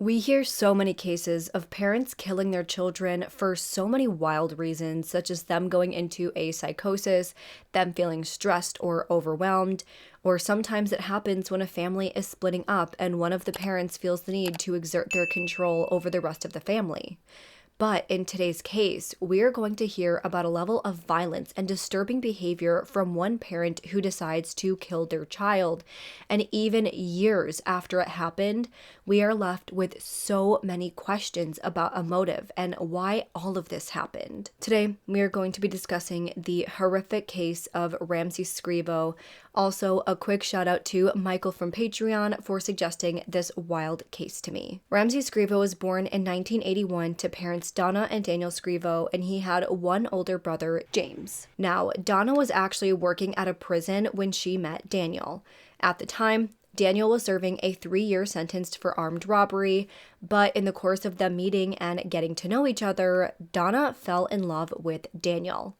We hear so many cases of parents killing their children for so many wild reasons, such as them going into a psychosis, them feeling stressed or overwhelmed, or sometimes it happens when a family is splitting up and one of the parents feels the need to exert their control over the rest of the family. But in today's case, we are going to hear about a level of violence and disturbing behavior from one parent who decides to kill their child. And even years after it happened, we are left with so many questions about a motive and why all of this happened. Today, we are going to be discussing the horrific case of Ramsay Scrivo. Also, a quick shout out to Michael from Patreon for suggesting this wild case to me. Ramsay Scrivo was born in 1981 to parents Donna and Daniel Scrivo, and he had one older brother, James. Now, Donna was actually working at a prison when she met Daniel. At the time, Daniel was serving a 3-year sentence for armed robbery, but in the course of them meeting and getting to know each other, Donna fell in love with Daniel.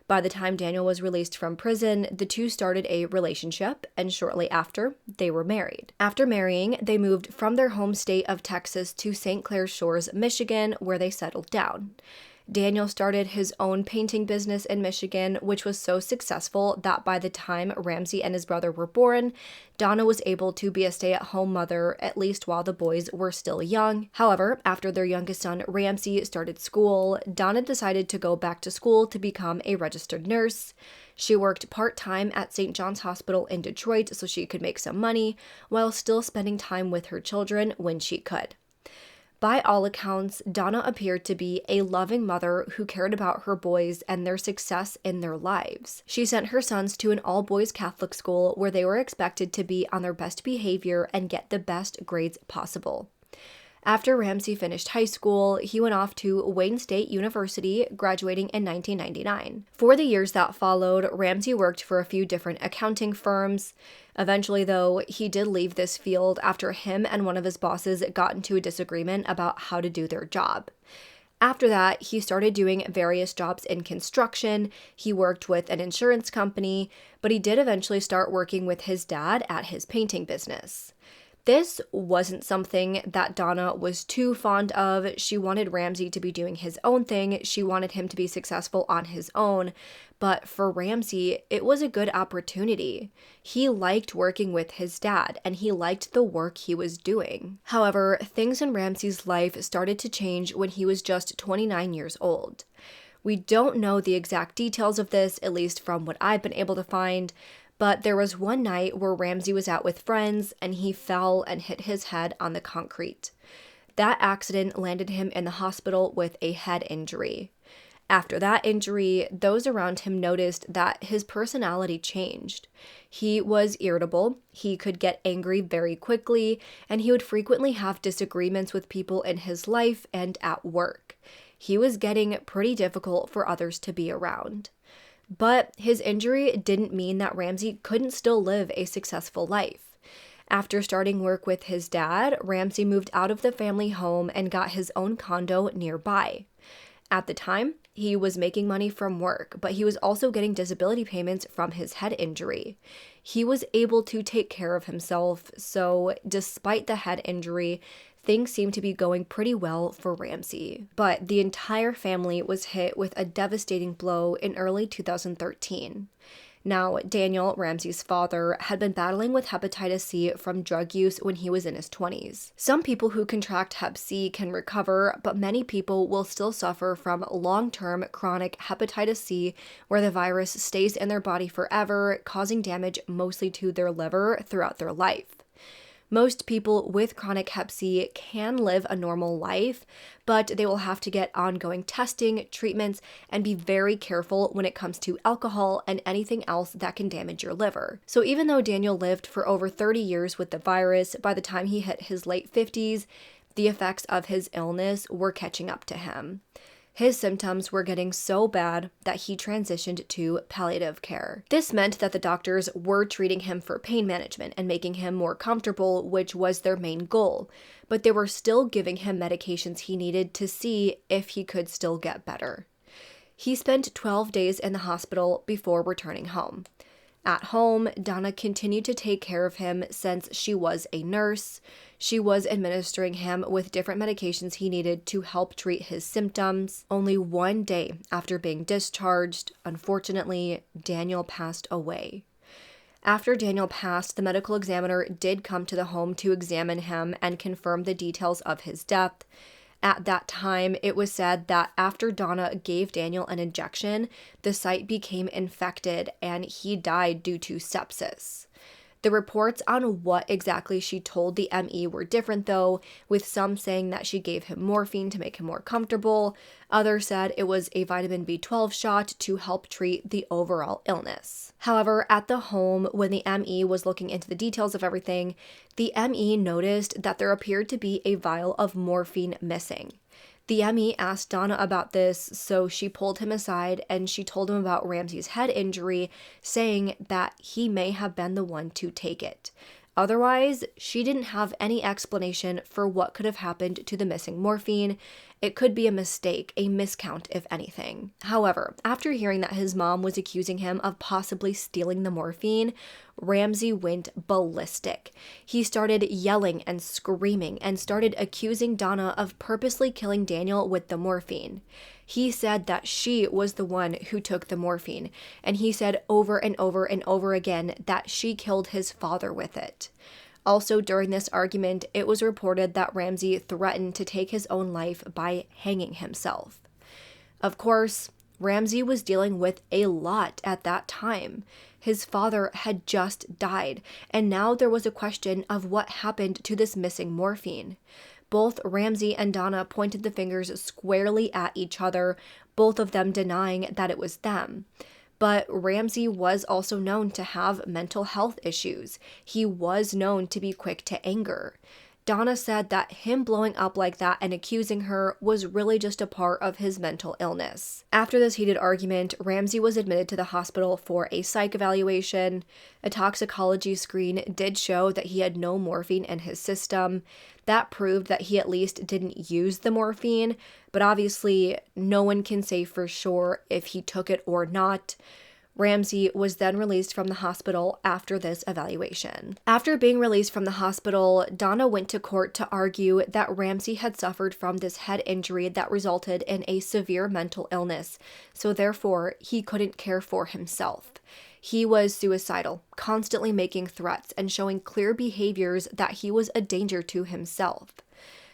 By the time Daniel was released from prison, the two started a relationship, and shortly after, they were married. After marrying, they moved from their home state of Texas to St. Clair Shores, Michigan, where they settled down. Daniel started his own painting business in Michigan, which was so successful that by the time Ramsay and his brother were born, Donna was able to be a stay-at-home mother, at least while the boys were still young. However, after their youngest son, Ramsay, started school, Donna decided to go back to school to become a registered nurse. She worked part-time at St. John's Hospital in Detroit so she could make some money, while still spending time with her children when she could. By all accounts, Donna appeared to be a loving mother who cared about her boys and their success in their lives. She sent her sons to an all-boys Catholic school where they were expected to be on their best behavior and get the best grades possible. After Ramsay finished high school, he went off to Wayne State University, graduating in 1999. For the years that followed, Ramsay worked for a few different accounting firms. Eventually, though, he did leave this field after him and one of his bosses got into a disagreement about how to do their job. After that, he started doing various jobs in construction. He worked with an insurance company, but he did eventually start working with his dad at his painting business. This wasn't something that Donna was too fond of. She wanted Ramsay to be doing his own thing. She wanted him to be successful on his own. But for Ramsay, it was a good opportunity. He liked working with his dad, and he liked the work he was doing. However, things in Ramsay's life started to change when he was just 29 years old. We don't know the exact details of this, at least from what I've been able to find, but there was one night where Ramsay was out with friends and he fell and hit his head on the concrete. That accident landed him in the hospital with a head injury. After that injury, those around him noticed that his personality changed. He was irritable, he could get angry very quickly, and he would frequently have disagreements with people in his life and at work. He was getting pretty difficult for others to be around. But his injury didn't mean that Ramsay couldn't still live a successful life. After starting work with his dad, Ramsay moved out of the family home and got his own condo nearby. At the time, he was making money from work, but he was also getting disability payments from his head injury. He was able to take care of himself, so despite the head injury, things seemed to be going pretty well for Ramsay. But the entire family was hit with a devastating blow in early 2013. Now, Daniel, Ramsay's father, had been battling with hepatitis C from drug use when he was in his 20s. Some people who contract Hep C can recover, but many people will still suffer from long-term chronic hepatitis C, where the virus stays in their body forever, causing damage mostly to their liver throughout their life. Most people with chronic Hep C can live a normal life, but they will have to get ongoing testing, treatments, and be very careful when it comes to alcohol and anything else that can damage your liver. So even though Daniel lived for over 30 years with the virus, by the time he hit his late 50s, the effects of his illness were catching up to him. His symptoms were getting so bad that he transitioned to palliative care. This meant that the doctors were treating him for pain management and making him more comfortable, which was their main goal, but they were still giving him medications he needed to see if he could still get better. He spent 12 days in the hospital before returning home. At home, Donna continued to take care of him since she was a nurse. She was administering him with different medications he needed to help treat his symptoms. Only one day after being discharged, unfortunately, Daniel passed away. After Daniel passed, the medical examiner did come to the home to examine him and confirm the details of his death. At that time, it was said that after Donna gave Daniel an injection, the site became infected and he died due to sepsis. The reports on what exactly she told the ME were different though, with some saying that she gave him morphine to make him more comfortable. Others said it was a vitamin B12 shot to help treat the overall illness. However, at the home, when the ME was looking into the details of everything, the ME noticed that there appeared to be a vial of morphine missing. The ME asked Donna about this, so she pulled him aside and she told him about Ramsay's head injury, saying that he may have been the one to take it. Otherwise, she didn't have any explanation for what could have happened to the missing morphine. It could be a mistake, a miscount, if anything. However, after hearing that his mom was accusing him of possibly stealing the morphine, Ramsay went ballistic. He started yelling and screaming and started accusing Donna of purposely killing Daniel with the morphine. He said that she was the one who took the morphine, and he said over and over and over again that she killed his father with it. Also, during this argument, it was reported that Ramsay threatened to take his own life by hanging himself. Of course, Ramsay was dealing with a lot at that time. His father had just died, and now there was a question of what happened to this missing morphine. Both Ramsay and Donna pointed the fingers squarely at each other, both of them denying that it was them. But Ramsay was also known to have mental health issues. He was known to be quick to anger. Donna said that him blowing up like that and accusing her was really just a part of his mental illness. After this heated argument, Ramsay was admitted to the hospital for a psych evaluation. A toxicology screen did show that he had no morphine in his system. That proved that he at least didn't use the morphine, but obviously no one can say for sure if he took it or not. Ramsay was then released from the hospital after this evaluation. After being released from the hospital, Donna went to court to argue that Ramsay had suffered from this head injury that resulted in a severe mental illness, so therefore he couldn't care for himself. He was suicidal, constantly making threats and showing clear behaviors that he was a danger to himself.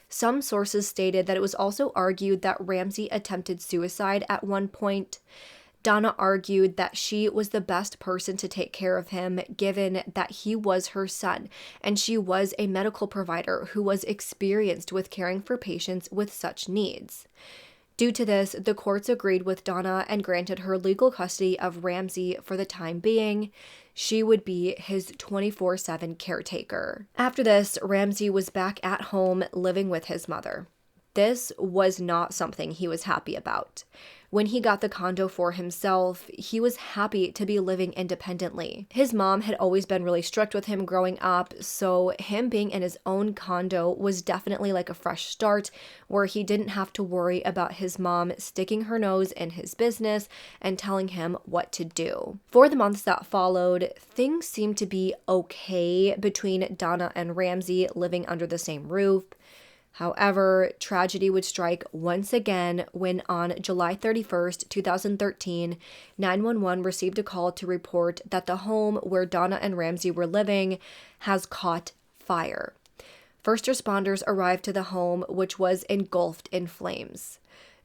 Some sources stated that it was also argued that Ramsay attempted suicide at one point. Donna argued that she was the best person to take care of him, given that he was her son, and she was a medical provider who was experienced with caring for patients with such needs. Due to this, the courts agreed with Donna and granted her legal custody of Ramsay for the time being. She would be his 24/7 caretaker. After this, Ramsay was back at home living with his mother. This was not something he was happy about. When he got the condo for himself, he was happy to be living independently. His mom had always been really strict with him growing up, so him being in his own condo was definitely like a fresh start where he didn't have to worry about his mom sticking her nose in his business and telling him what to do. For the months that followed, things seemed to be okay between Donna and Ramsay living under the same roof. However, tragedy would strike once again when on July 31st, 2013, 911 received a call to report that the home where Donna and Ramsay were living has caught fire. First responders arrived to the home, which was engulfed in flames.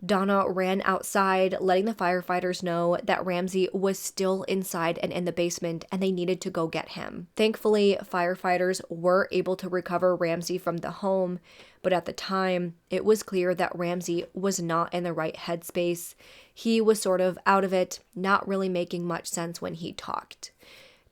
Donna ran outside, letting the firefighters know that Ramsay was still inside and in the basement, and they needed to go get him. Thankfully, firefighters were able to recover Ramsay from the home, but at the time, it was clear that Ramsay was not in the right headspace. He was sort of out of it, not really making much sense when he talked.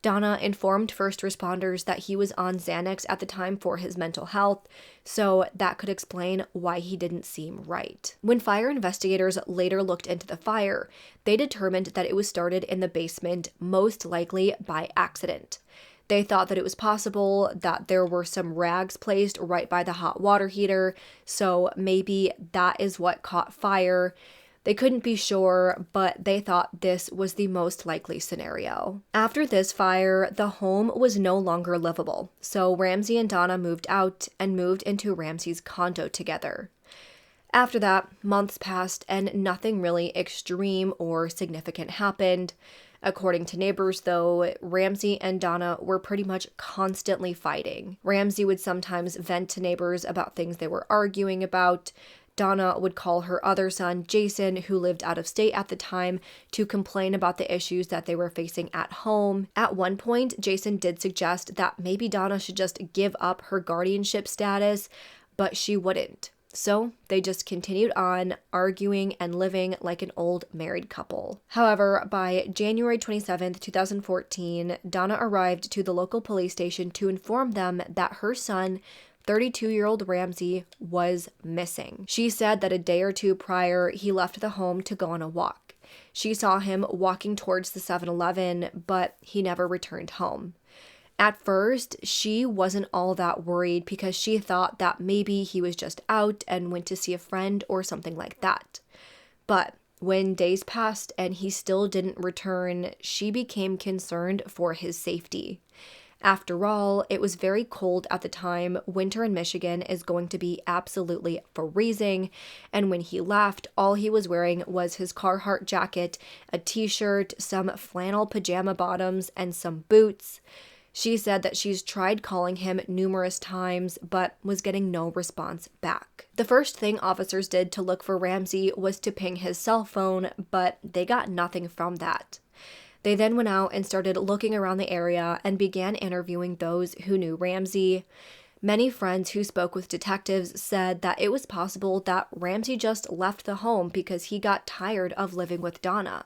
Donna informed first responders that he was on Xanax at the time for his mental health, so that could explain why he didn't seem right. When fire investigators later looked into the fire, they determined that it was started in the basement, most likely by accident. They thought that it was possible that there were some rags placed right by the hot water heater, so maybe that is what caught fire. They couldn't be sure, but they thought this was the most likely scenario. After this fire, the home was no longer livable, so Ramsay and Donna moved out and moved into Ramsay's condo together. After that, months passed and nothing really extreme or significant happened. According to neighbors, though, Ramsay and Donna were pretty much constantly fighting. Ramsay would sometimes vent to neighbors about things they were arguing about. Donna would call her other son, Jason, who lived out of state at the time, to complain about the issues that they were facing at home. At one point, Jason did suggest that maybe Donna should just give up her guardianship status, but she wouldn't. So they just continued on arguing and living like an old married couple. However, by January 27th, 2014, Donna arrived to the local police station to inform them that her son, 32-year-old Ramsay, was missing. She said that a day or two prior, he left the home to go on a walk. She saw him walking towards the 7-Eleven, but he never returned home. At first, she wasn't all that worried because she thought that maybe he was just out and went to see a friend or something like that. But when days passed and he still didn't return, she became concerned for his safety. After all, it was very cold at the time. Winter in Michigan is going to be absolutely freezing. And when he left, all he was wearing was his Carhartt jacket, a t-shirt, some flannel pajama bottoms, and some boots. She said that she's tried calling him numerous times, but was getting no response back. The first thing officers did to look for Ramsay was to ping his cell phone, but they got nothing from that. They then went out and started looking around the area and began interviewing those who knew Ramsay. Many friends who spoke with detectives said that it was possible that Ramsay just left the home because he got tired of living with Donna.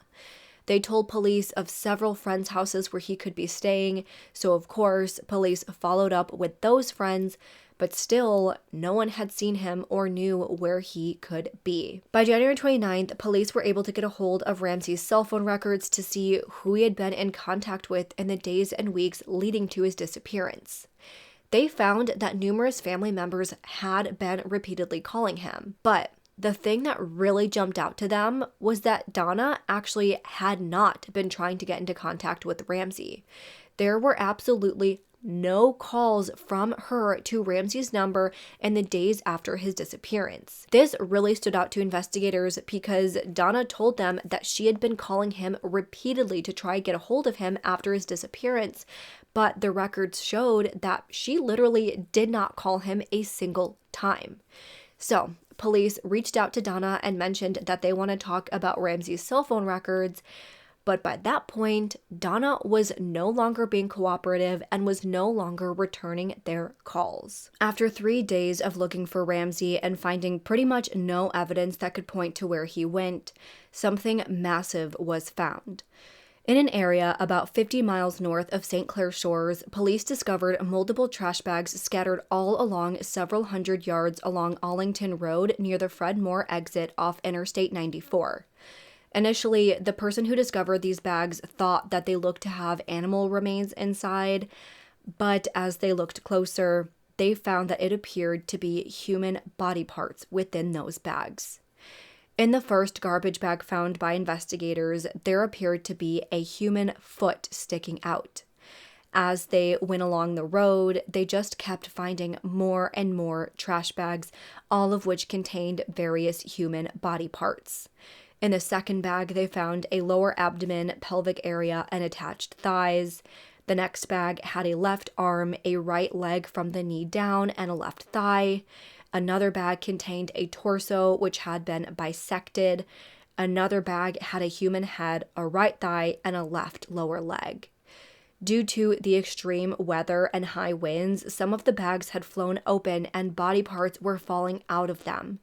They told police of several friends' houses where he could be staying, so of course, police followed up with those friends, but still, no one had seen him or knew where he could be. By January 29th, police were able to get a hold of Ramsay's cell phone records to see who he had been in contact with in the days and weeks leading to his disappearance. They found that numerous family members had been repeatedly calling him, but the thing that really jumped out to them was that Donna actually had not been trying to get into contact with Ramsay. There were absolutely no calls from her to Ramsay's number in the days after his disappearance. This really stood out to investigators because Donna told them that she had been calling him repeatedly to try and get a hold of him after his disappearance, but the records showed that she literally did not call him a single time. So, police reached out to Donna and mentioned that they want to talk about Ramsay's cell phone records, but by that point, Donna was no longer being cooperative and was no longer returning their calls. After 3 days of looking for Ramsay and finding pretty much no evidence that could point to where he went, something massive was found. In an area about 50 miles north of St. Clair Shores, police discovered multiple trash bags scattered all along several hundred yards along Allington Road near the Fred Moore exit off Interstate 94. Initially, the person who discovered these bags thought that they looked to have animal remains inside, but as they looked closer, they found that it appeared to be human body parts within those bags. In the first garbage bag found by investigators, there appeared to be a human foot sticking out. As they went along the road, they just kept finding more and more trash bags, all of which contained various human body parts. In the second bag, they found a lower abdomen, pelvic area, and attached thighs. The next bag had a left arm, a right leg from the knee down, and a left thigh. Another bag contained a torso which had been bisected. Another bag had a human head, a right thigh, and a left lower leg. Due to the extreme weather and high winds, some of the bags had flown open and body parts were falling out of them.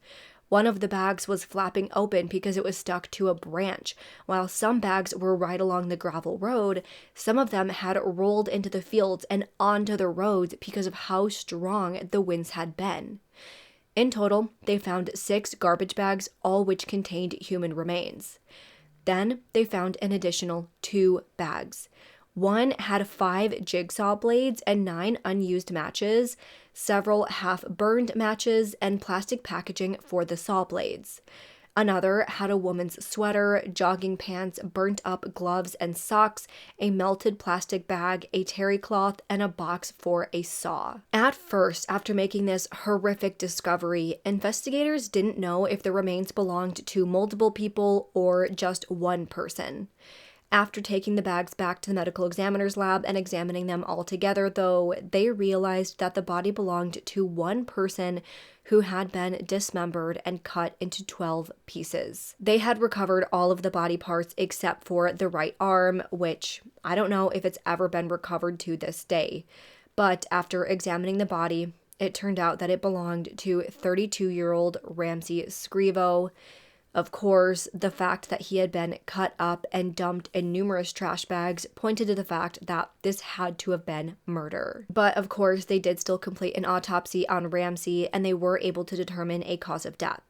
One of the bags was flapping open because it was stuck to a branch. While some bags were right along the gravel road, some of them had rolled into the fields and onto the roads because of how strong the winds had been. In total, they found 6 garbage bags, all which contained human remains. Then they found an additional 2 bags. One had 5 jigsaw blades and 9 unused matches, several half-burned matches, and plastic packaging for the saw blades. Another had a woman's sweater, jogging pants, burnt up gloves and socks, a melted plastic bag, a terry cloth, and a box for a saw. At first, after making this horrific discovery, investigators didn't know if the remains belonged to multiple people or just one person. After taking the bags back to the medical examiner's lab and examining them all together, though, they realized that the body belonged to one person who had been dismembered and cut into 12 pieces. They had recovered all of the body parts except for the right arm, which I don't know if it's ever been recovered to this day. But after examining the body, it turned out that it belonged to 32-year-old Ramsay Scrivo. Of course, the fact that he had been cut up and dumped in numerous trash bags pointed to the fact that this had to have been murder. But of course, they did still complete an autopsy on Ramsay, and they were able to determine a cause of death.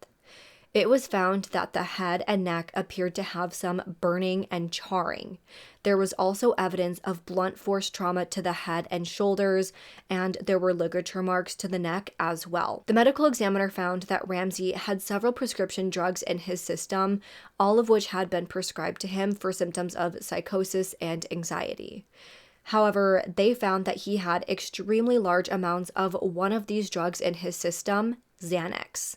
It was found that the head and neck appeared to have some burning and charring. There was also evidence of blunt force trauma to the head and shoulders, and there were ligature marks to the neck as well. The medical examiner found that Ramsay had several prescription drugs in his system, all of which had been prescribed to him for symptoms of psychosis and anxiety. However, they found that he had extremely large amounts of one of these drugs in his system, Xanax.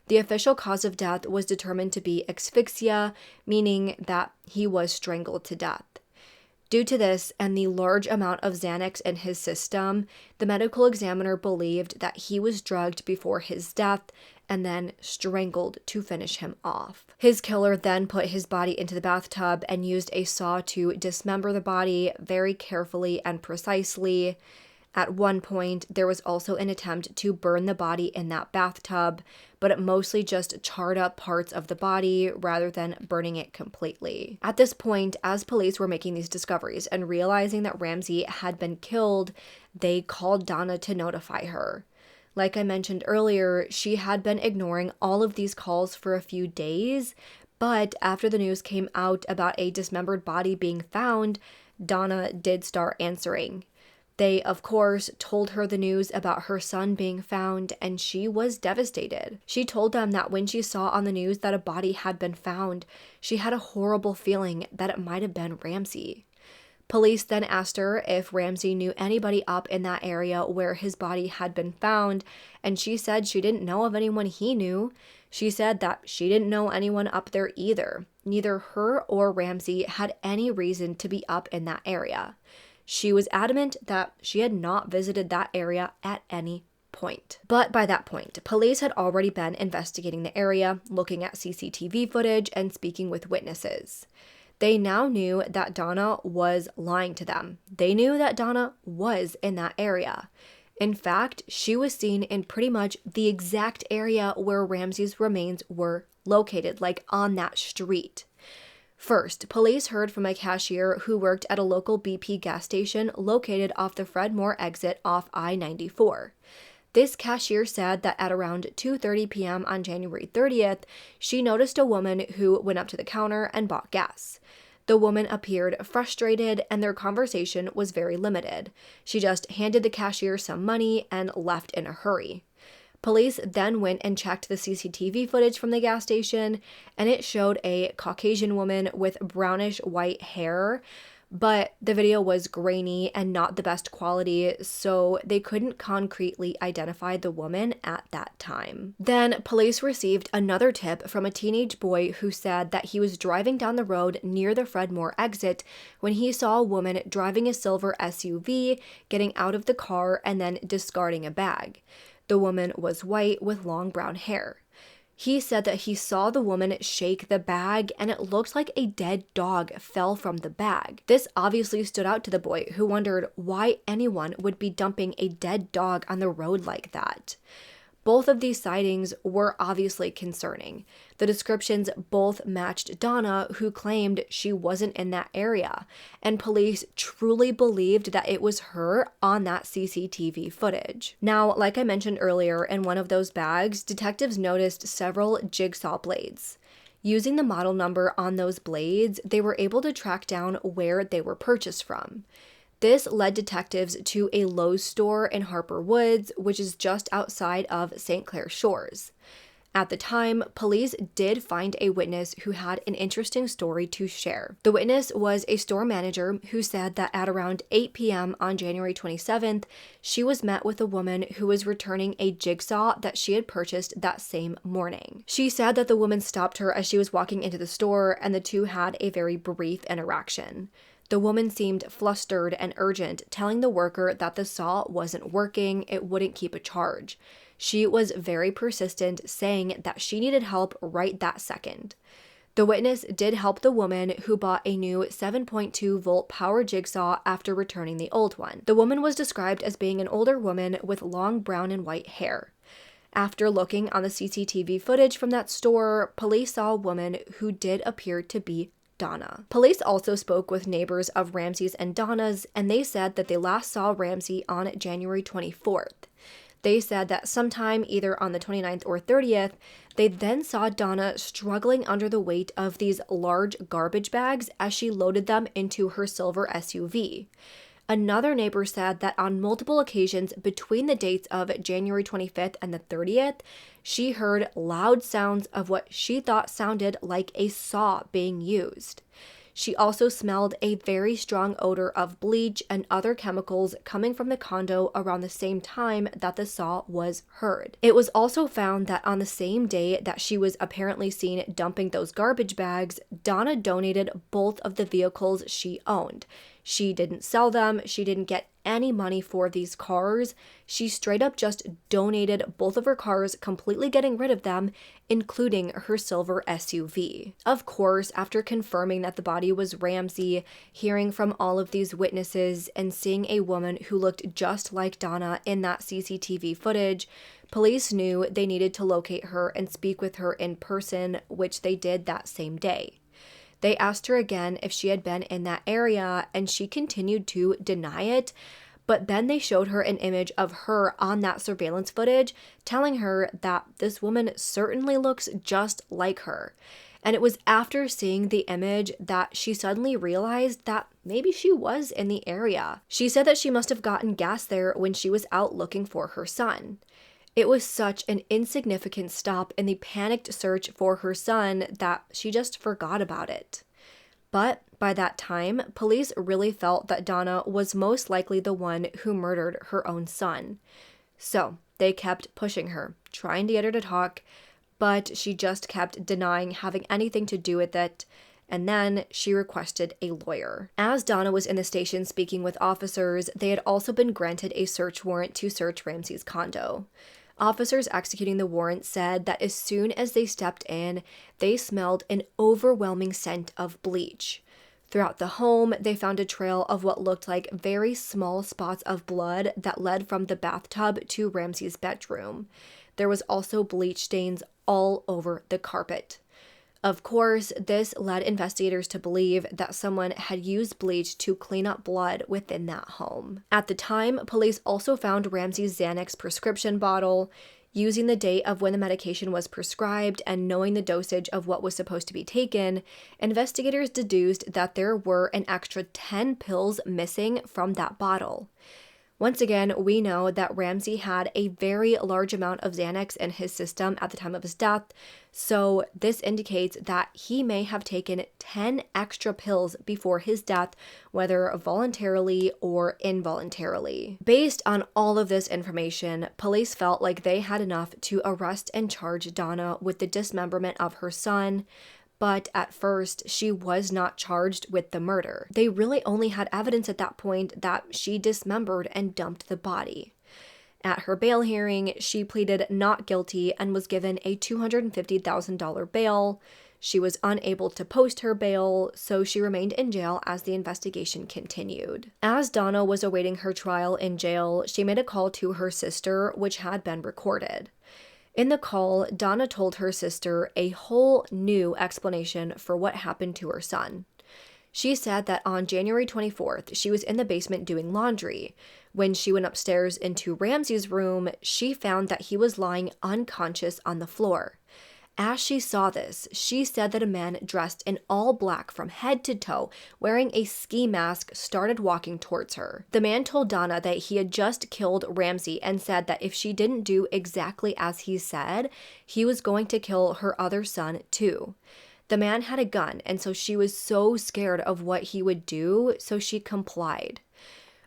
The official cause of death was determined to be asphyxia, meaning that he was strangled to death. Due to this and the large amount of Xanax in his system, the medical examiner believed that he was drugged before his death and then strangled to finish him off. His killer then put his body into the bathtub and used a saw to dismember the body very carefully and precisely. At one point, there was also an attempt to burn the body in that bathtub, but it mostly just charred up parts of the body rather than burning it completely. At this point, as police were making these discoveries and realizing that Ramsay had been killed, they called Donna to notify her. Like I mentioned earlier, she had been ignoring all of these calls for a few days, but after the news came out about a dismembered body being found, Donna did start answering. They, of course, told her the news about her son being found, and she was devastated. She told them that when she saw on the news that a body had been found, she had a horrible feeling that it might have been Ramsay. Police then asked her if Ramsay knew anybody up in that area where his body had been found, and she said she didn't know of anyone he knew. She said that she didn't know anyone up there either. Neither her or Ramsay had any reason to be up in that area. She was adamant that she had not visited that area at any point. But by that point, police had already been investigating the area, looking at CCTV footage, and speaking with witnesses. They now knew that Donna was lying to them. They knew that Donna was in that area. In fact, she was seen in pretty much the exact area where Ramsay's remains were located, like on that street. First, police heard from a cashier who worked at a local BP gas station located off the Fred Moore exit off I-94. This cashier said that at around 2:30 p.m. on January 30th, she noticed a woman who went up to the counter and bought gas. The woman appeared frustrated and their conversation was very limited. She just handed the cashier some money and left in a hurry. Police then went and checked the CCTV footage from the gas station, and it showed a Caucasian woman with brownish white hair, but the video was grainy and not the best quality, so they couldn't concretely identify the woman at that time. Then police received another tip from a teenage boy who said that he was driving down the road near the Fred Moore exit when he saw a woman driving a silver SUV, getting out of the car and then discarding a bag. The woman was white with long brown hair. He said that he saw the woman shake the bag and it looked like a dead dog fell from the bag. This obviously stood out to the boy, who wondered why anyone would be dumping a dead dog on the road like that. Both of these sightings were obviously concerning. The descriptions both matched Donna, who claimed she wasn't in that area, and police truly believed that it was her on that CCTV footage. Now, like I mentioned earlier, in one of those bags, detectives noticed several jigsaw blades. Using the model number on those blades, they were able to track down where they were purchased from. This led detectives to a Lowe's store in Harper Woods, which is just outside of St. Clair Shores. At the time, police did find a witness who had an interesting story to share. The witness was a store manager who said that at around 8 p.m. on January 27th, she was met with a woman who was returning a jigsaw that she had purchased that same morning. She said that the woman stopped her as she was walking into the store, and the two had a very brief interaction. The woman seemed flustered and urgent, telling the worker that the saw wasn't working, it wouldn't keep a charge. She was very persistent, saying that she needed help right that second. The witness did help the woman, who bought a new 7.2 volt power jigsaw after returning the old one. The woman was described as being an older woman with long brown and white hair. After looking on the CCTV footage from that store, police saw a woman who did appear to be Donna. Police also spoke with neighbors of Ramsay's and Donna's, and they said that they last saw Ramsay on January 24th. They said that sometime either on the 29th or 30th, they then saw Donna struggling under the weight of these large garbage bags as she loaded them into her silver SUV. Another neighbor said that on multiple occasions between the dates of January 25th and the 30th, she heard loud sounds of what she thought sounded like a saw being used. She also smelled a very strong odor of bleach and other chemicals coming from the condo around the same time that the saw was heard. It was also found that on the same day that she was apparently seen dumping those garbage bags, Donna donated both of the vehicles she owned. She didn't sell them, she didn't get any money for these cars. She straight up just donated both of her cars, completely getting rid of them, including her silver SUV. Of course, after confirming that the body was Ramsay, hearing from all of these witnesses, and seeing a woman who looked just like Donna in that CCTV footage, police knew they needed to locate her and speak with her in person, which they did that same day. They asked her again if she had been in that area, and she continued to deny it, but then they showed her an image of her on that surveillance footage, telling her that this woman certainly looks just like her. And it was after seeing the image that she suddenly realized that maybe she was in the area. She said that she must have gotten gas there when she was out looking for her son. It was such an insignificant stop in the panicked search for her son that she just forgot about it. But by that time, police really felt that Donna was most likely the one who murdered her own son. So they kept pushing her, trying to get her to talk, but she just kept denying having anything to do with it, and then she requested a lawyer. As Donna was in the station speaking with officers, they had also been granted a search warrant to search Ramsay's condo. Officers executing the warrant said that as soon as they stepped in, they smelled an overwhelming scent of bleach. Throughout the home, they found a trail of what looked like very small spots of blood that led from the bathtub to Ramsay's bedroom. There was also bleach stains all over the carpet. Of course, this led investigators to believe that someone had used bleach to clean up blood within that home. At the time, police also found Ramsay's Xanax prescription bottle. Using the date of when the medication was prescribed and knowing the dosage of what was supposed to be taken, investigators deduced that there were an extra 10 pills missing from that bottle. Once again, we know that Ramsay had a very large amount of Xanax in his system at the time of his death, so this indicates that he may have taken 10 extra pills before his death, whether voluntarily or involuntarily. Based on all of this information, police felt like they had enough to arrest and charge Donna with the dismemberment of her son, but at first, she was not charged with the murder. They really only had evidence at that point that she dismembered and dumped the body. At her bail hearing, she pleaded not guilty and was given a $250,000 bail. She was unable to post her bail, so she remained in jail as the investigation continued. As Donna was awaiting her trial in jail, she made a call to her sister, which had been recorded. In the call, Donna told her sister a whole new explanation for what happened to her son. She said that on January 24th, she was in the basement doing laundry. When she went upstairs into Ramsay's room, she found that he was lying unconscious on the floor. As she saw this, she said that a man dressed in all black from head to toe, wearing a ski mask, started walking towards her. The man told Donna that he had just killed Ramsay and said that if she didn't do exactly as he said, he was going to kill her other son too. The man had a gun, and so she was so scared of what he would do, so she complied.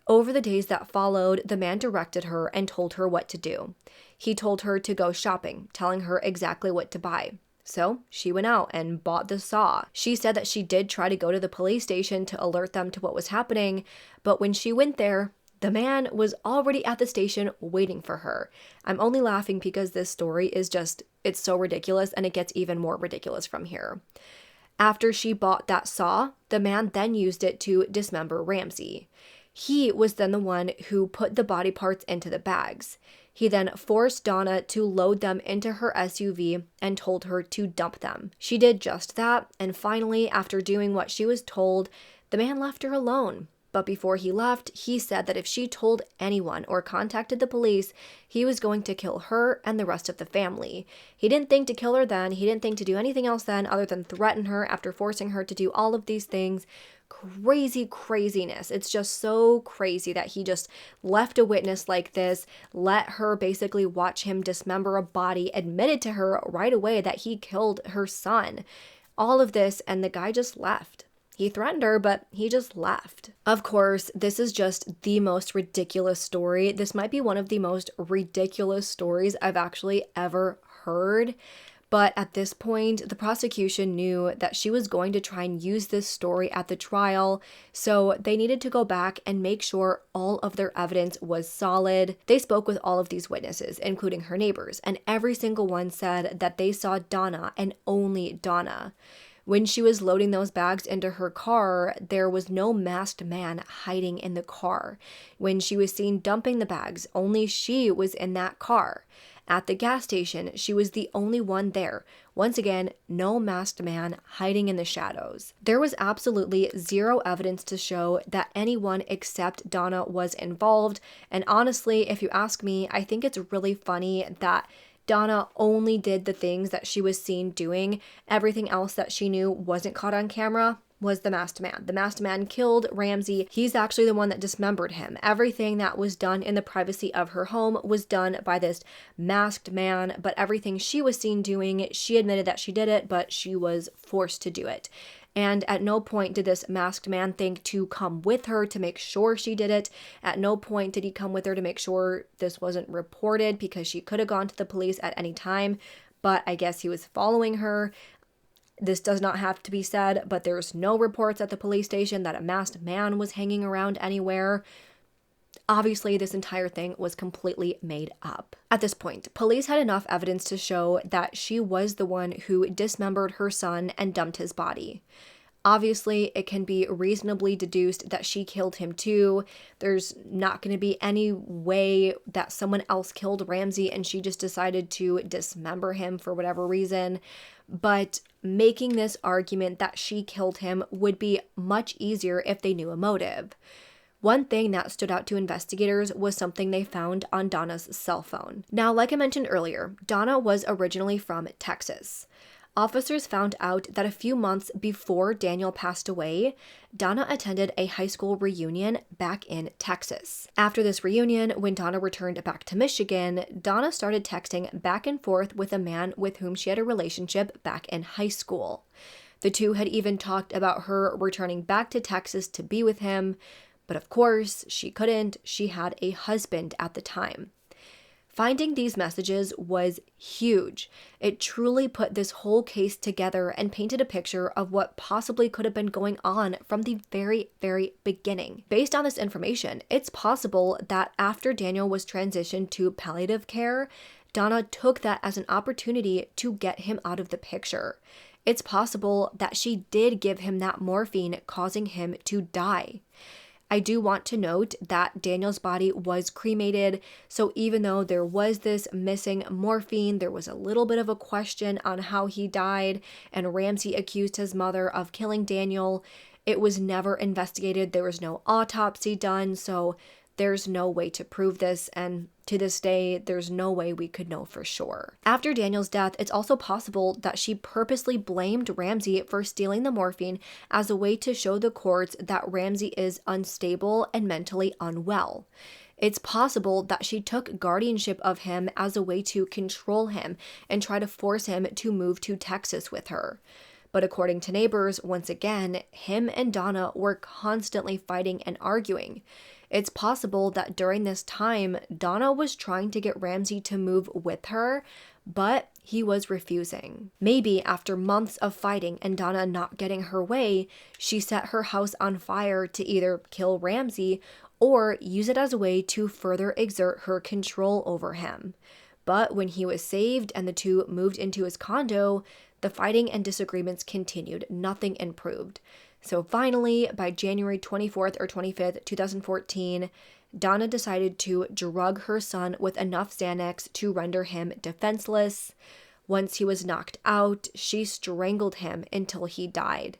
Over the days that followed, the man directed her and told her what to do. He told her to go shopping, telling her exactly what to buy. So she went out and bought the saw. She said that she did try to go to the police station to alert them to what was happening, but when she went there, the man was already at the station waiting for her. I'm only laughing because this story is just, it's so ridiculous, and it gets even more ridiculous from here. After she bought that saw, the man then used it to dismember Ramsay. He was then the one who put the body parts into the bags. He then forced Donna to load them into her SUV and told her to dump them. She did just that, and finally, after doing what she was told, the man left her alone. But before he left, he said that if she told anyone or contacted the police, he was going to kill her and the rest of the family. He didn't think to kill her then. He didn't think to do anything else then other than threaten her after forcing her to do all of these things. Craziness. It's just so crazy that he just left a witness like this, let her basically watch him dismember a body, admitted to her right away that he killed her son. All of this, and the guy just left. He threatened her, but he just left. Of course, this is just the most ridiculous story. This might be one of the most ridiculous stories I've actually ever heard. But at this point, the prosecution knew that she was going to try and use this story at the trial, so they needed to go back and make sure all of their evidence was solid. They spoke with all of these witnesses, including her neighbors, and every single one said that they saw Donna and only Donna. When she was loading those bags into her car, there was no masked man hiding in the car. When she was seen dumping the bags, only she was in that car. At the gas station, she was the only one there. Once again, no masked man hiding in the shadows. There was absolutely zero evidence to show that anyone except Donna was involved. And honestly, if you ask me, I think it's really funny that Donna only did the things that she was seen doing. Everything else that she knew wasn't caught on camera was the masked man. The masked man killed Ramsay. He's actually the one that dismembered him. Everything that was done in the privacy of her home was done by this masked man, but everything she was seen doing, she admitted that she did it, but she was forced to do it. And at no point did this masked man think to come with her to make sure she did it. At no point did he come with her to make sure this wasn't reported, because she could have gone to the police at any time, but I guess he was following her. This does not have to be said, but there's no reports at the police station that a masked man was hanging around anywhere. Obviously, this entire thing was completely made up. At this point, police had enough evidence to show that she was the one who dismembered her son and dumped his body. Obviously, it can be reasonably deduced that she killed him too. There's not going to be any way that someone else killed Ramsay and she just decided to dismember him for whatever reason. But making this argument that she killed him would be much easier if they knew a motive. One thing that stood out to investigators was something they found on Donna's cell phone. Now, like I mentioned earlier, Donna was originally from Texas. Officers found out that a few months before Daniel passed away, Donna attended a high school reunion back in Texas. After this reunion, when Donna returned back to Michigan, Donna started texting back and forth with a man with whom she had a relationship back in high school. The two had even talked about her returning back to Texas to be with him, but of course, she couldn't. She had a husband at the time. Finding these messages was huge. It truly put this whole case together and painted a picture of what possibly could have been going on from the very, very beginning. Based on this information, it's possible that after Daniel was transitioned to palliative care, Donna took that as an opportunity to get him out of the picture. It's possible that she did give him that morphine, causing him to die. I do want to note that Daniel's body was cremated, so even though there was this missing morphine, there was a little bit of a question on how he died, and Ramsay accused his mother of killing Daniel. It was never investigated. There was no autopsy done, so there's no way to prove this, and To this day, there's no way we could know for sure. After Daniel's death, it's also possible that she purposely blamed Ramsay for stealing the morphine as a way to show the courts that Ramsay is unstable and mentally unwell. It's possible that she took guardianship of him as a way to control him and try to force him to move to Texas with her. But according to neighbors, once again, him and Donna were constantly fighting and arguing. It's possible that during this time, Donna was trying to get Ramsay to move with her, but he was refusing. Maybe after months of fighting and Donna not getting her way, she set her house on fire to either kill Ramsay or use it as a way to further exert her control over him. But when he was saved and the two moved into his condo, the fighting and disagreements continued. Nothing improved. So finally, by January 24th or 25th, 2014, Donna decided to drug her son with enough Xanax to render him defenseless. Once he was knocked out, she strangled him until he died.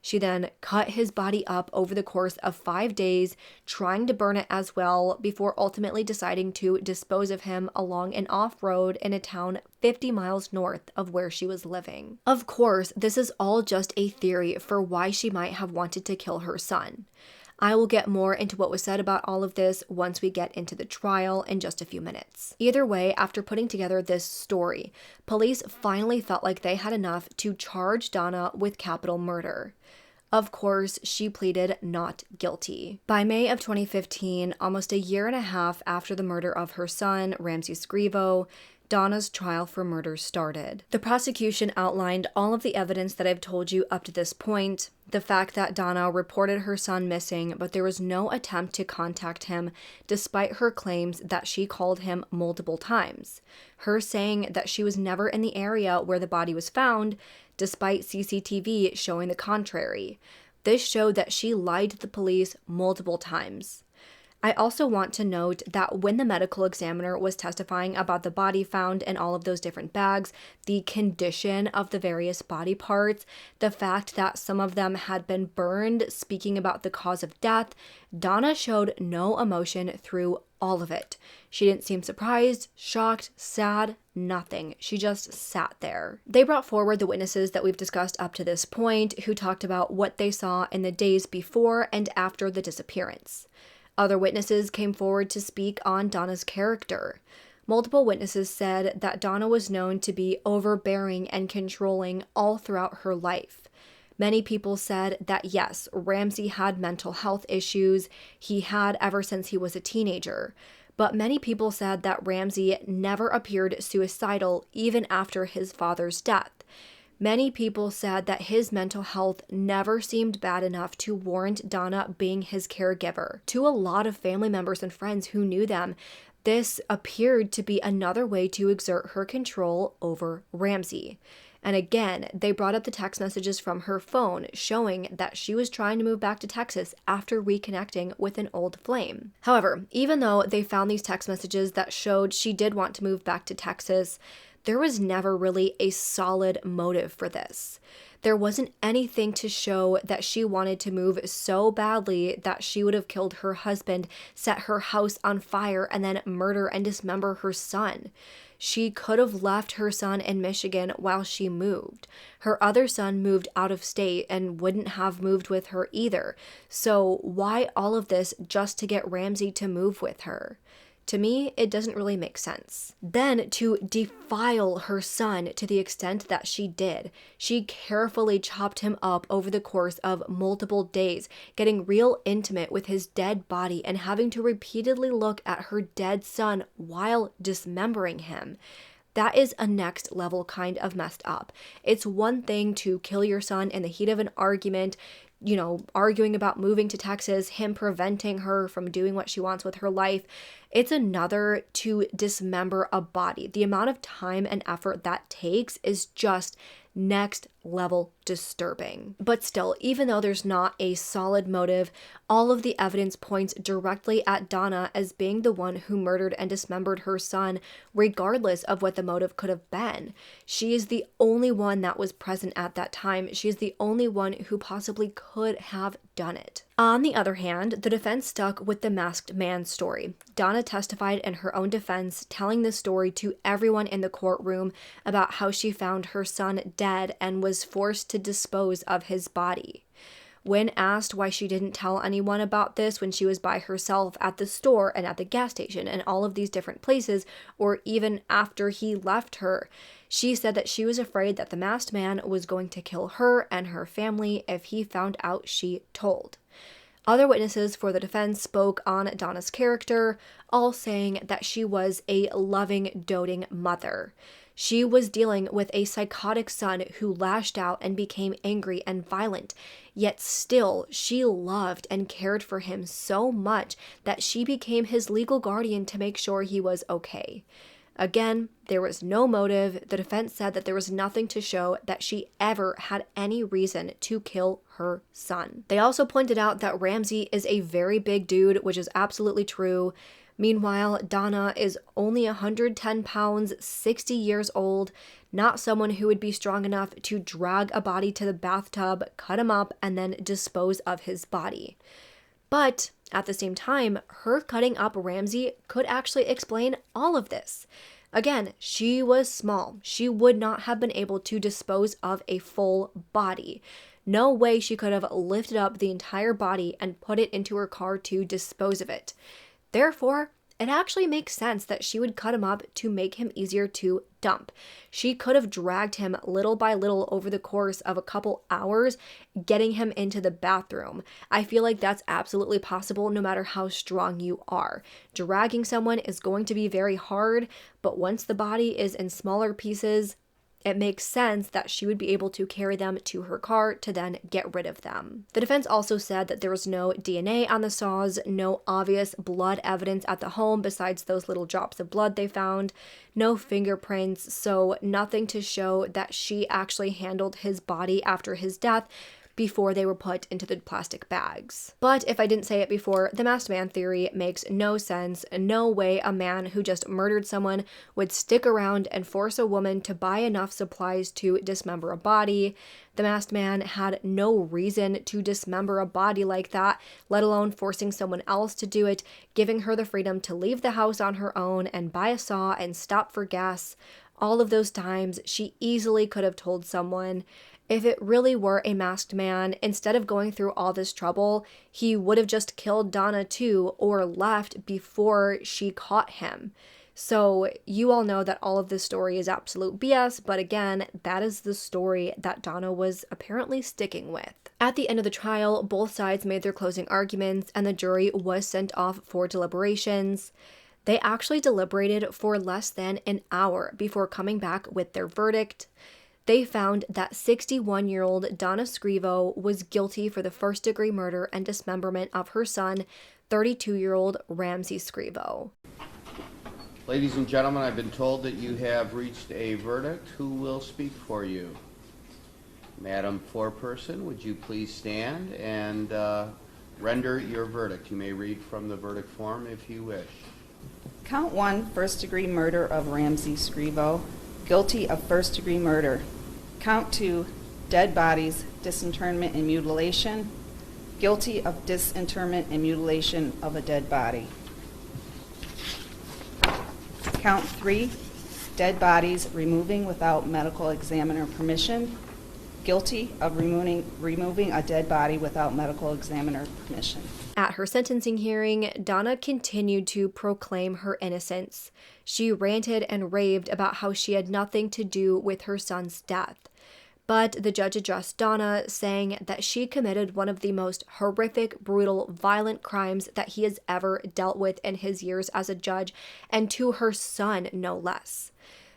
She then cut his body up over the course of 5 days, trying to burn it as well, before ultimately deciding to dispose of him along an off-road in a town 50 miles north of where she was living. Of course, this is all just a theory for why she might have wanted to kill her son. I will get more into what was said about all of this once we get into the trial in just a few minutes. Either way, after putting together this story, police finally felt like they had enough to charge Donna with capital murder. Of course, she pleaded not guilty. By May of 2015, almost a year and a half after the murder of her son, Ramsay Scrivo, Donna's trial for murder started. The prosecution outlined all of the evidence that I've told you up to this point. The fact that Donna reported her son missing, but there was no attempt to contact him, despite her claims that she called him multiple times. Her saying that she was never in the area where the body was found, despite CCTV showing the contrary. This showed that she lied to the police multiple times. I also want to note that when the medical examiner was testifying about the body found in all of those different bags, the condition of the various body parts, the fact that some of them had been burned, speaking about the cause of death, Donna showed no emotion through all of it. She didn't seem surprised, shocked, sad, nothing. She just sat there. They brought forward the witnesses that we've discussed up to this point, who talked about what they saw in the days before and after the disappearance. Other witnesses came forward to speak on Donna's character. Multiple witnesses said that Donna was known to be overbearing and controlling all throughout her life. Many people said that yes, Ramsay had mental health issues he had ever since he was a teenager. But many people said that Ramsay never appeared suicidal even after his father's death. Many people said that his mental health never seemed bad enough to warrant Donna being his caregiver. To a lot of family members and friends who knew them, this appeared to be another way to exert her control over Ramsay. And again, they brought up the text messages from her phone showing that she was trying to move back to Texas after reconnecting with an old flame. However, even though they found these text messages that showed she did want to move back to Texas, there was never really a solid motive for this. There wasn't anything to show that she wanted to move so badly that she would have killed her husband, set her house on fire, and then murder and dismember her son. She could have left her son in Michigan while she moved. Her other son moved out of state and wouldn't have moved with her either. So why all of this just to get Ramsay to move with her? To me, it doesn't really make sense. Then, to defile her son to the extent that she did, she carefully chopped him up over the course of multiple days, getting real intimate with his dead body and having to repeatedly look at her dead son while dismembering him. That is a next level kind of messed up. It's one thing to kill your son in the heat of an argument, arguing about moving to Texas, him preventing her from doing what she wants with her life. It's another to dismember a body. The amount of time and effort that takes is just next level disturbing. But still, even though there's not a solid motive, all of the evidence points directly at Donna as being the one who murdered and dismembered her son, regardless of what the motive could have been. She is the only one that was present at that time. She is the only one who possibly could have done it. On the other hand, the defense stuck with the masked man story. Donna testified in her own defense, telling the story to everyone in the courtroom about how she found her son dead and was forced to dispose of his body. When asked why she didn't tell anyone about this when she was by herself at the store and at the gas station and all of these different places, or even after he left her, she said that she was afraid that the masked man was going to kill her and her family if he found out she told. Other witnesses for the defense spoke on Donna's character, all saying that she was a loving, doting mother. She was dealing with a psychotic son who lashed out and became angry and violent, yet still she loved and cared for him so much that she became his legal guardian to make sure he was okay. Again, there was no motive. The defense said that there was nothing to show that she ever had any reason to kill her son. They also pointed out that Ramsay is a very big dude, which is absolutely true. Meanwhile, Donna is only 110 pounds, 60 years old, not someone who would be strong enough to drag a body to the bathtub, cut him up, and then dispose of his body. But at the same time, her cutting up Ramsay could actually explain all of this. Again, she was small. She would not have been able to dispose of a full body. No way she could have lifted up the entire body and put it into her car to dispose of it. Therefore, it actually makes sense that she would cut him up to make him easier to dump. She could have dragged him little by little over the course of a couple hours, getting him into the bathroom. I feel like that's absolutely possible no matter how strong you are. Dragging someone is going to be very hard, but once the body is in smaller pieces, it makes sense that she would be able to carry them to her car to then get rid of them. The defense also said that there was no DNA on the saws, no obvious blood evidence at the home besides those little drops of blood they found, no fingerprints, so nothing to show that she actually handled his body after his death before they were put into the plastic bags. But if I didn't say it before, the masked man theory makes no sense. No way a man who just murdered someone would stick around and force a woman to buy enough supplies to dismember a body. The masked man had no reason to dismember a body like that, let alone forcing someone else to do it, giving her the freedom to leave the house on her own and buy a saw and stop for gas. All of those times, she easily could have told someone. If it really were a masked man, instead of going through all this trouble, he would have just killed Donna too, or left before she caught him. So you all know that all of this story is absolute BS, but again, that is the story that Donna was apparently sticking with. At the end of the trial, both sides made their closing arguments and the jury was sent off for deliberations. They actually deliberated for less than an hour before coming back with their verdict. They found that 61-year-old Donna Scrivo was guilty for the first-degree murder and dismemberment of her son, 32-year-old Ramsay Scrivo. Ladies and gentlemen, I've been told that you have reached a verdict. Who will speak for you? Madam Foreperson, would you please stand and render your verdict? You may read from the verdict form if you wish. Count 1, first-degree murder of Ramsay Scrivo. Guilty of first-degree murder. Count 2, dead bodies, disinterment and mutilation. Guilty of disinterment and mutilation of a dead body. Count 3, dead bodies removing without medical examiner permission. Guilty of removing a dead body without medical examiner permission. At her sentencing hearing, Donna continued to proclaim her innocence. She ranted and raved about how she had nothing to do with her son's death. But the judge addressed Donna, saying that she committed one of the most horrific, brutal, violent crimes that he has ever dealt with in his years as a judge, and to her son, no less.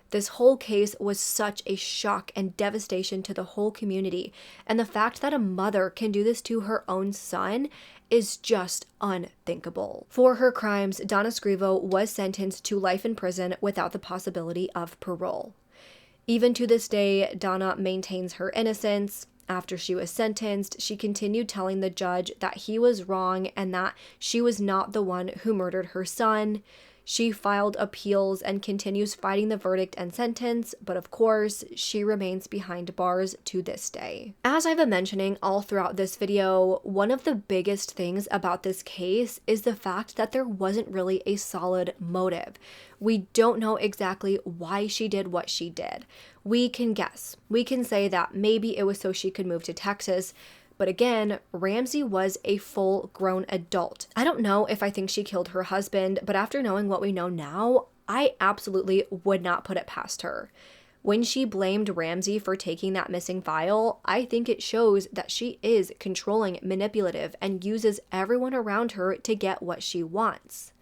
This whole case was such a shock and devastation to the whole community, and the fact that a mother can do this to her own son is just unthinkable. For her crimes, Donna Scrivo was sentenced to life in prison without the possibility of parole. Even to this day, Donna maintains her innocence. After she was sentenced, she continued telling the judge that he was wrong and that she was not the one who murdered her son. She filed appeals and continues fighting the verdict and sentence, but of course, she remains behind bars to this day. As I've been mentioning all throughout this video, one of the biggest things about this case is the fact that there wasn't really a solid motive. We don't know exactly why she did what she did. We can guess. We can say that maybe it was so she could move to Texas. But again, Ramsay was a full-grown adult. I don't know if I think she killed her husband, but after knowing what we know now, I absolutely would not put it past her. When she blamed Ramsay for taking that missing file, I think it shows that she is controlling, manipulative, and uses everyone around her to get what she wants.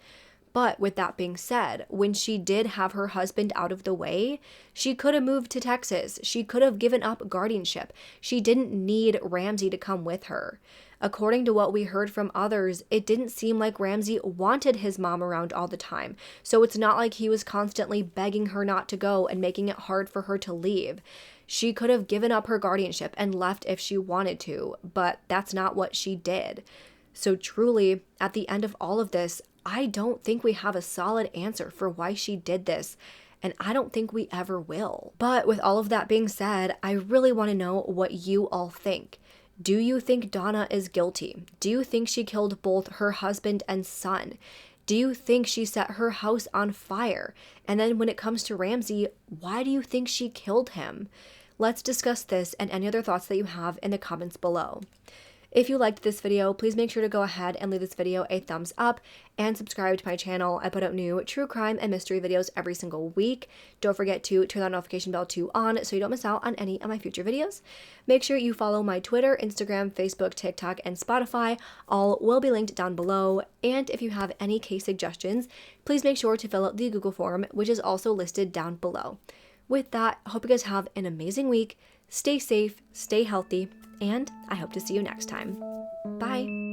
But with that being said, when she did have her husband out of the way, she could have moved to Texas. She could have given up guardianship. She didn't need Ramsay to come with her. According to what we heard from others, it didn't seem like Ramsay wanted his mom around all the time. So it's not like he was constantly begging her not to go and making it hard for her to leave. She could have given up her guardianship and left if she wanted to, but that's not what she did. So truly, at the end of all of this, I don't think we have a solid answer for why she did this, and I don't think we ever will. But with all of that being said, I really want to know what you all think. Do you think Donna is guilty? Do you think she killed both her husband and son? Do you think she set her house on fire? And then when it comes to Ramsay, why do you think she killed him? Let's discuss this and any other thoughts that you have in the comments below. If you liked this video, please make sure to go ahead and leave this video a thumbs up and subscribe to my channel. I put out new true crime and mystery videos every single week. Don't forget to turn that notification bell on so you don't miss out on any of my future videos. Make sure you follow my Twitter, Instagram, Facebook, TikTok, and Spotify. All will be linked down below. And if you have any case suggestions, please make sure to fill out the Google form, which is also listed down below. With that, I hope you guys have an amazing week. Stay safe, stay healthy, and I hope to see you next time. Bye!